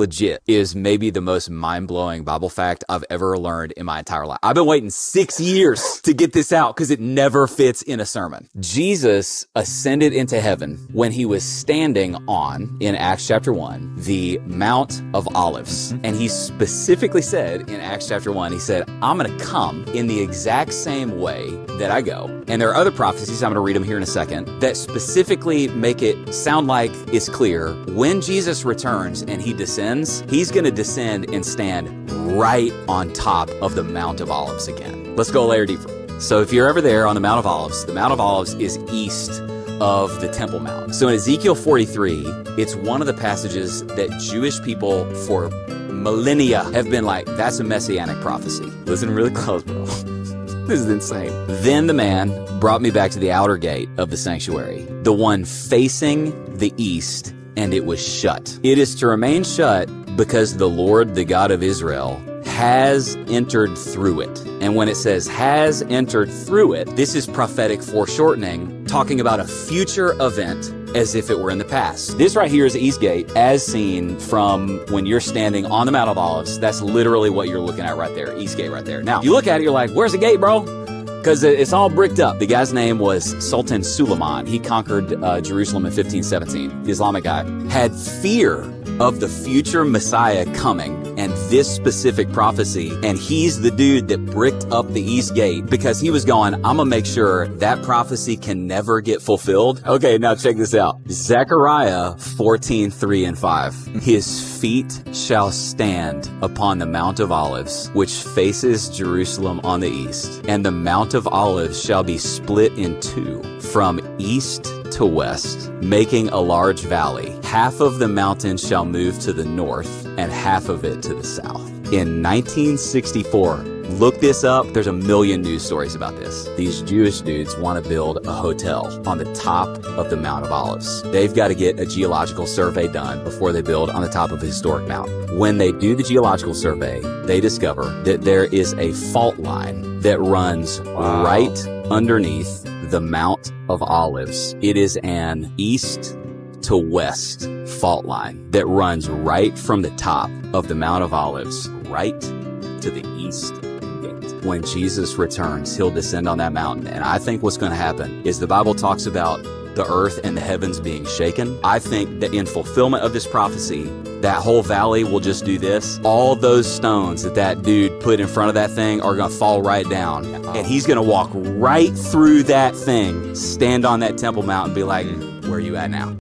legit is maybe the most mind-blowing Bible fact I've ever learned in my entire life. I've been waiting 6 years to get this out because it never fits in a sermon. Jesus ascended into heaven when he was standing on, in Acts chapter 1, the Mount of Olives. And he specifically said in Acts chapter 1, he said, I'm going to come in the exact same way that I go. And there are other prophecies, I'm going to read them here in a second, that specifically make it sound like it's clear when Jesus returns and he descends, he's going to descend and stand right on top of the Mount of Olives again. Let's go a layer deeper. So if you're ever there on the Mount of Olives is east of the Temple Mount. So in Ezekiel 43, it's one of the passages that Jewish people for millennia have been like, that's a messianic prophecy. Listen really close, bro. This is insane. Then the man brought me back to the outer gate of the sanctuary, the one facing the east, and it was shut. It is to remain shut because the Lord, the God of Israel, has entered through it. And when it says has entered through it, this is prophetic foreshortening, talking about a future event as if it were in the past. This right here is the East Gate as seen from when you're standing on the Mount of Olives. That's literally what you're looking at right there, East Gate right there. Now, you look at it, you're like, where's the gate, bro? Because it's all bricked up. The guy's name was Sultan Suleiman. He conquered Jerusalem in 1517. The Islamic guy had fear of the future Messiah coming and this specific prophecy. And he's the dude that bricked up the East Gate because he was going, I'm going to make sure that prophecy can never get fulfilled. Okay, now check this out. Zechariah 14:3 and 5. His feet shall stand upon the Mount of Olives, which faces Jerusalem on the east. And the Mount of Olives shall be split in two from east to west, making a large valley. Half of the mountain shall move to the north and half of it to the south. In 1964, look this up. There's a million news stories about this. These Jewish dudes want to build a hotel on the top of the Mount of Olives. They've got to get a geological survey done before they build on the top of a historic mount. When they do the geological survey, they discover that there is a fault line that runs right underneath the Mount of Olives. It is an east to west fault line that runs right from the top of the Mount of Olives right to the east gate. When Jesus returns, he'll descend on that mountain. And I think what's going to happen is the Bible talks about the earth and the heavens being shaken. I think that in fulfillment of this prophecy, that whole valley will just do this. All those stones that dude put in front of that thing are going to fall right down. And he's going to walk right through that thing, stand on that Temple Mount and be like, where are you at now?